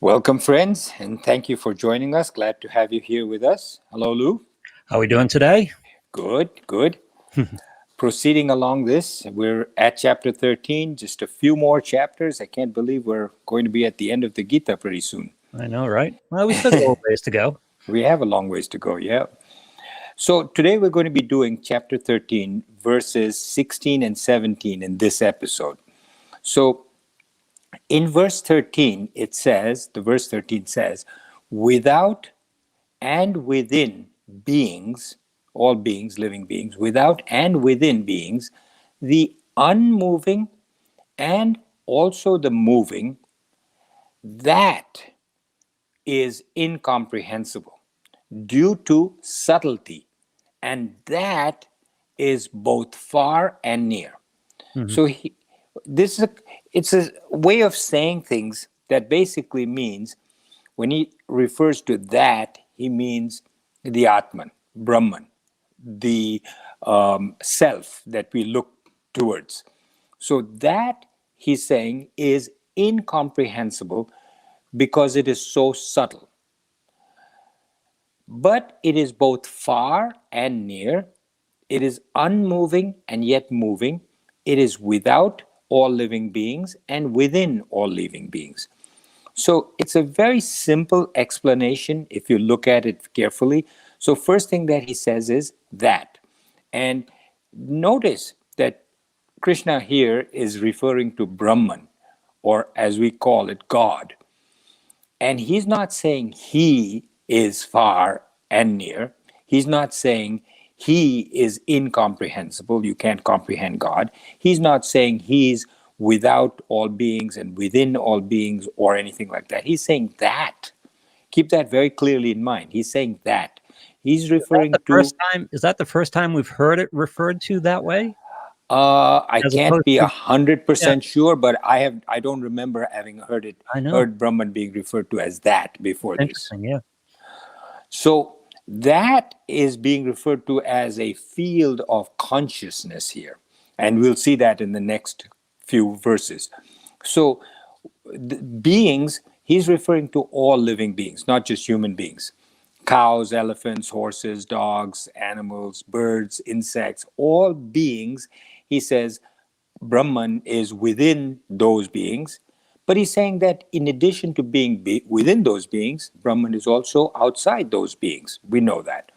Welcome, friends, and thank you for joining us. Glad to have you here with us. Hello, Lou. How are we doing today? Good, good. Proceeding along this, we're at chapter 13, just a few more chapters. I can't believe we're going to be at the end of the Gita pretty soon. I know, right? Well, we still got a little ways to go. We have a long ways to go, yeah. So today we're going to be doing chapter 13, verses 16 and 17 in this episode. So in verse 13, verse 13 says, without and within beings, all beings, living beings, without and within beings, the unmoving and also the moving, that is incomprehensible due to subtlety, and that is both far and near. Mhm. So it's a way of saying things that basically means when he refers to that, he means the Atman, Brahman, the self that we look towards. So that, he's saying, is incomprehensible because it is so subtle. But it is both far and near. It is unmoving and yet moving. It is without all living beings and within all living beings. So it's a very simple explanation if you look at it carefully. So first thing that he says is that. And notice that Krishna here is referring to Brahman, or as we call it, God. And he's not saying he is far and near. He's not saying he is incomprehensible. You can't comprehend God. He's not saying he's without all beings and within all beings or anything like that. He's saying that. Keep that very clearly in mind. He's saying that. He's referring to. Is that the first time we've heard it referred to that way? I As can't opposed be to, 100% sure, but I don't remember having I know. heard Brahman being referred to as that before this. Interesting, yeah. So that is being referred to as a field of consciousness here. And we'll see that in the next few verses. So beings, he's referring to all living beings, not just human beings. Cows, elephants, horses, dogs, animals, birds, insects, all beings, he says, Brahman is within those beings. But he's saying that in addition to being within those beings, Brahman is also outside those beings. We know that.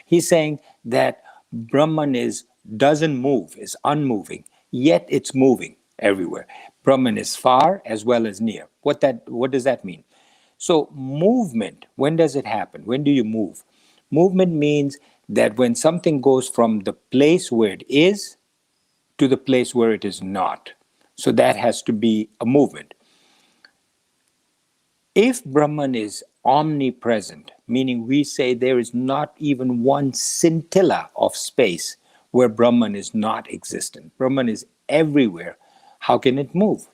He's saying that Brahman doesn't move, is unmoving, yet it's moving everywhere. Brahman is far as well as near. What does that mean? So movement, when does it happen? When do you move? Movement means that when something goes from the place where it is to the place where it is not. So that has to be a movement. If Brahman is omnipresent, meaning we say there is not even one scintilla of space where Brahman is not existent, Brahman is everywhere, how can it move?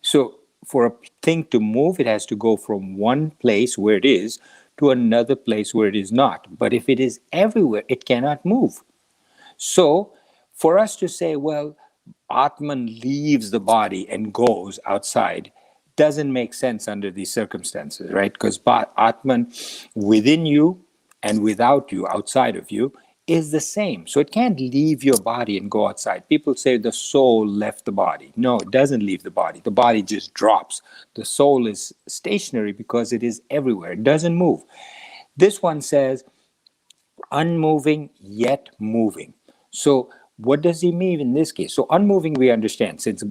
So for a thing to move, it has to go from one place where it is to another place where it is not. But if it is everywhere, it cannot move. So for us to say, well, Atman leaves the body and goes outside doesn't make sense under these circumstances, right? Because Atman within you and without you, outside of you, is the same. So it can't leave your body and go outside. People say the soul left the body. No, it doesn't leave the body. The body just drops. The soul is stationary because it is everywhere. It doesn't move. This one says unmoving yet moving. So what does he mean in this case? So unmoving we understand since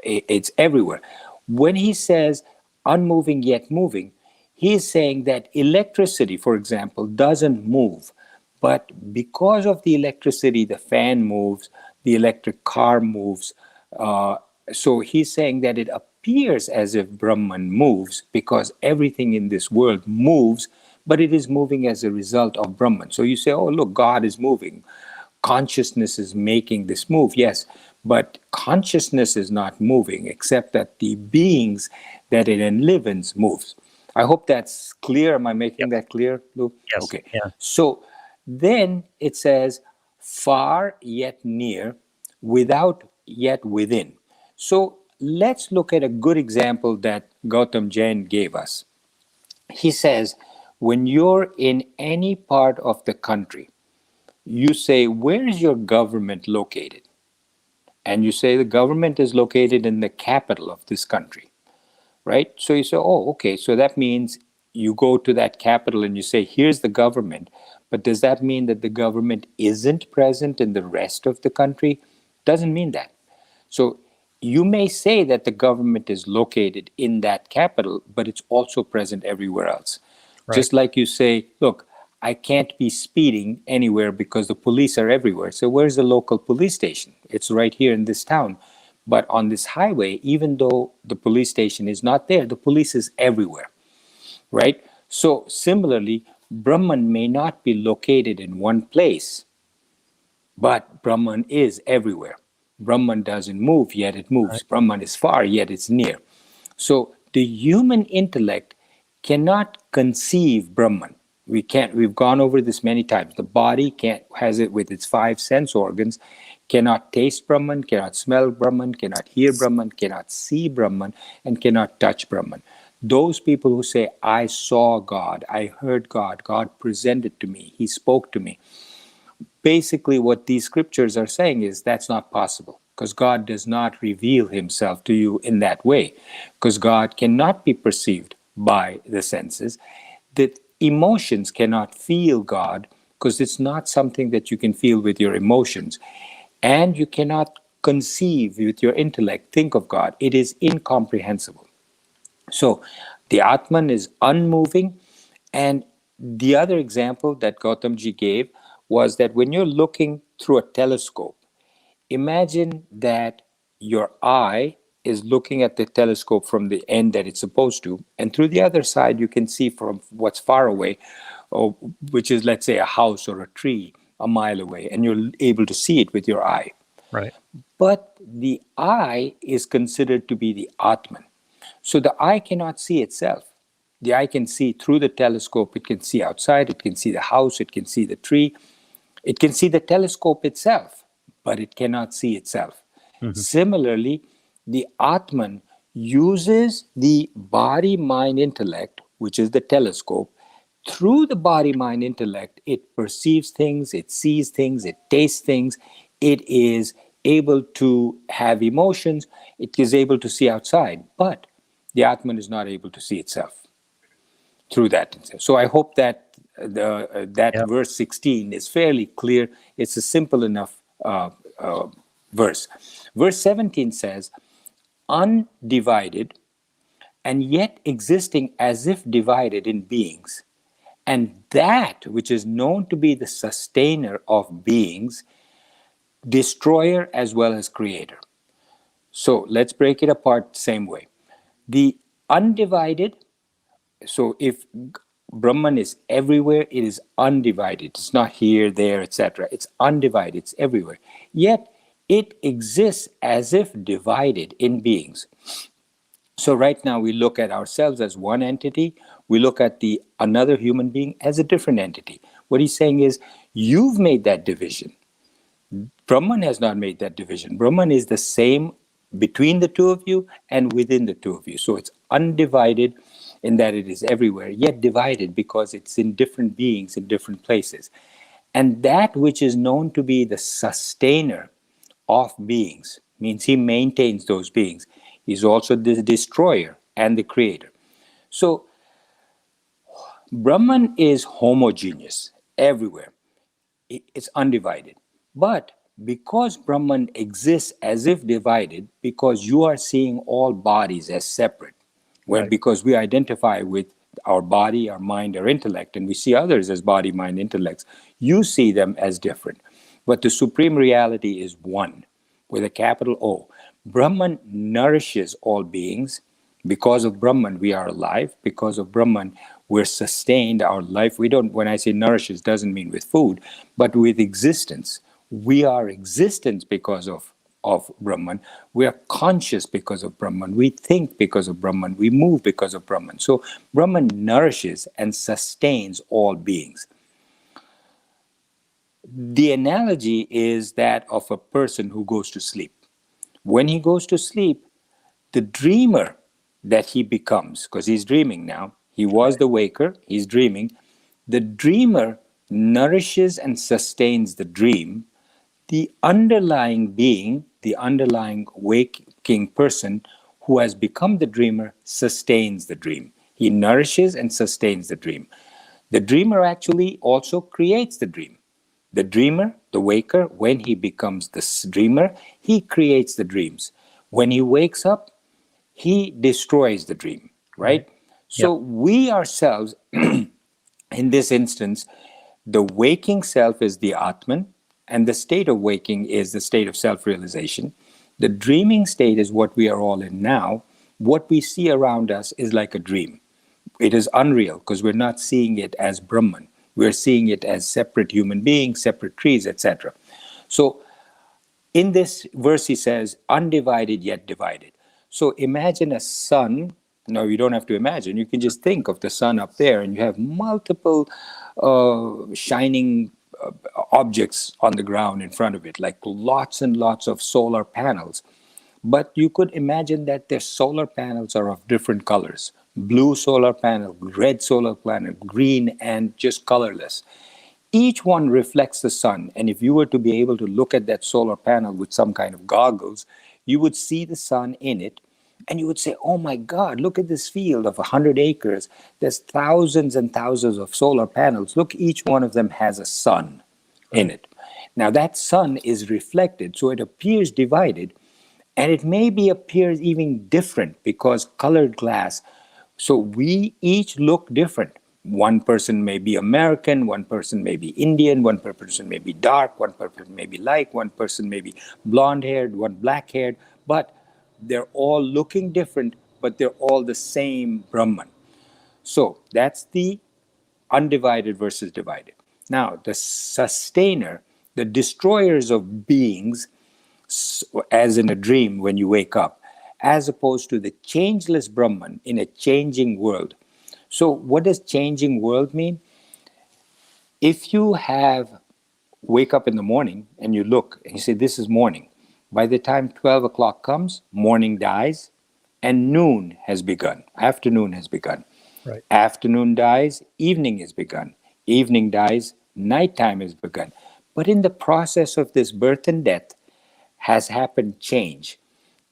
it's everywhere. When he says unmoving yet moving, he is saying that electricity, for example, doesn't move. But because of the electricity, the fan moves, the electric car moves. So he's saying that it appears as if Brahman moves because everything in this world moves, but it is moving as a result of Brahman. So you say, oh, look, God is moving. Consciousness is making this move. Yes, but consciousness is not moving except that the beings that it enlivens moves. I hope that's clear. Am I making that clear, Lou? Yes. Okay. Yeah. So then it says far yet near, without yet within. So let's look at a good example that Gautam Jain gave us. He says, when you're in any part of the country, you say, where is your government located? And you say the government is located in the capital of this country, right? So you say, oh, okay, so that means you go to that capital and you say, here's the government. But does that mean that the government isn't present in the rest of the country? Doesn't mean that. So you may say that the government is located in that capital, but it's also present everywhere else. Right. Just like you say, look, I can't be speeding anywhere because the police are everywhere. So where's the local police station? It's right here in this town. But on this highway, even though the police station is not there, the police is everywhere, right? So similarly, Brahman may not be located in one place, but Brahman is everywhere. Brahman doesn't move, yet it moves. Right. Brahman is far, yet it's near. So the human intellect cannot conceive Brahman. We've gone over this many times. The body has it with its 5 sense organs, cannot taste Brahman, cannot smell Brahman, cannot hear Brahman, cannot see Brahman, and cannot touch Brahman. Those people who say, I saw God, I heard God, God presented to me, He spoke to me. Basically, what these scriptures are saying is that's not possible, because God does not reveal Himself to you in that way, because God cannot be perceived by the senses. The emotions cannot feel God, because it's not something that you can feel with your emotions. And you cannot conceive with your intellect, think of God. It is incomprehensible. So the Atman is unmoving. And the other example that Gautamji gave was that when you're looking through a telescope, imagine that your eye is looking at the telescope from the end that it's supposed to, and through the other side you can see from what's far away, or, which is, let's say, a house or a tree a mile away, and you're able to see it with your eye. Right. But the eye is considered to be the Atman. So the eye cannot see itself. The eye can see through the telescope, it can see outside, it can see the house, it can see the tree, it can see the telescope itself, but it cannot see itself. Mhm. Similarly, the Atman uses the body mind intellect, which is the telescope. Through the body mind intellect, it perceives things, it sees things, it tastes things, it is able to have emotions, it is able to see outside, but the Atman is not able to see itself through that. So I hope that that Yeah. verse 16 is fairly clear. It's a simple enough verse. Verse 17 says, undivided and yet existing as if divided in beings, and that which is known to be the sustainer of beings, destroyer as well as creator. So let's break it apart the same way. The undivided, so if Brahman is everywhere, it is undivided. It's not here, there, etc. It's undivided, it's everywhere. Yet it exists as if divided in beings. So right now we look at ourselves as one entity, we look at the another human being as a different entity. What he's saying is, you've made that division. Brahman has not made that division. Brahman is the same between the two of you and within the two of you. So it's undivided in that it is everywhere, yet divided because it's in different beings in different places. And that which is known to be the sustainer of beings means he maintains those beings. He's also the destroyer and the creator. So Brahman is homogeneous everywhere. It's undivided. But because Brahman exists as if divided, because you are seeing all bodies as separate, where Right. because we identify with our body, our mind, our intellect, and we see others as body, mind, intellects, you see them as different. But the supreme reality is one, with a capital O. Brahman nourishes all beings. Because of Brahman, we are alive. Because of Brahman, we're sustained. Our life, we don't, when I say nourishes, doesn't mean with food, but with existence. We are existence because of Brahman. We are conscious because of Brahman. We think because of Brahman. We move because of Brahman. So Brahman nourishes and sustains all beings. The analogy is that of a person who goes to sleep. When he goes to sleep, The dreamer that he becomes, because he's dreaming now, he was the waker, he's dreaming. The dreamer nourishes and sustains the dream. The underlying being, the underlying waking person who has become the dreamer, sustains the dream. He nourishes and sustains the dream. The dreamer actually also creates the dream. The dreamer, the waker, when he becomes the dreamer, he creates the dreams. When he wakes up, he destroys the dream, right? So we ourselves, in this instance, the waking self is the Atman, and the state of waking is the state of self-realization. The dreaming state is what we are all in now. What we see around us is like a dream. It is unreal because we're not seeing it as Brahman. We're seeing it as separate human beings, separate trees, etc. So in this verse, he says, undivided yet divided. So imagine a sun. No, you don't have to imagine. You can just think of the sun up there, and you have multiple shining objects on the ground in front of it, like lots and lots of solar panels. But you could imagine that their solar panels are of different colors. Blue solar panel, red solar panel, green, and just colorless. Each one reflects the sun, and if you were to be able to look at that solar panel with some kind of goggles, you would see the sun in it, and you would say, oh my God, look at this field of 100 acres. There's thousands and thousands of solar panels. Look, each one of them has a sun in it. Now that sun is reflected, so it appears divided, and it maybe appears even different because colored glass. So we each look different. One person may be American, one person may be Indian, one person may be dark, one person may be light, one person may be blonde-haired, one black-haired, but they're all looking different, but they're all the same Brahman. So that's the undivided versus divided. Now, the sustainer, the destroyers of beings, as in a dream when you wake up, as opposed to the changeless Brahman in a changing world. So what does changing world mean? If you wake up in the morning and you look and you say, this is morning. By the time 12 o'clock comes, morning dies and noon has begun. Afternoon has begun. Right. Afternoon dies, evening has begun. Evening dies, nighttime has begun. But in the process of this birth and death has happened change.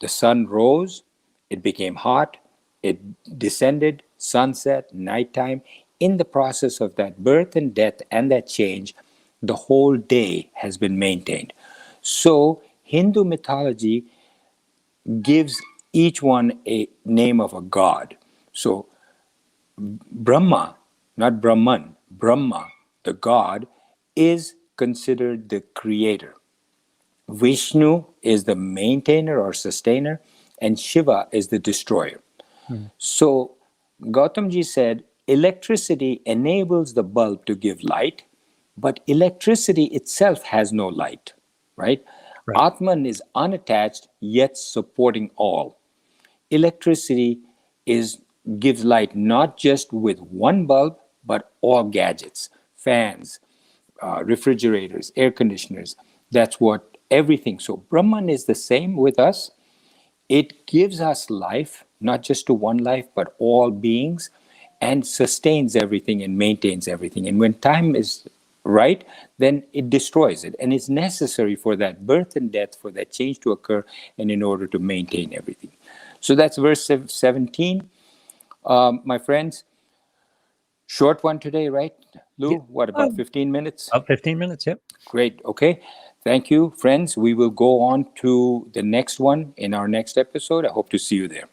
The sun rose, it became hot, it descended, sunset, nighttime. In the process of that birth and death and that change, the whole day has been maintained. So Hindu mythology gives each one a name of a god. So Brahma, not Brahman, Brahma, the god, is considered the creator. Vishnu is the maintainer or sustainer, and Shiva is the destroyer. So Gautamji said, electricity enables the bulb to give light, but electricity itself has no light, right? Atman is unattached, yet supporting all. Electricity gives light not just with one bulb, but all gadgets, fans, refrigerators, air conditioners. That's what everything. So Brahman is the same with us. It gives us life, not just to one life, but all beings, and sustains everything and maintains everything. And when time is right, then it destroys it. And it's necessary for that birth and death, for that change to occur, and in order to maintain everything. So that's verse 17. My friends, short one today, right, Lou? Yeah. What, about 15 minutes? About 15 minutes, yep. Great. Okay. Thank you, friends. We will go on to the next one in our next episode. I hope to see you there.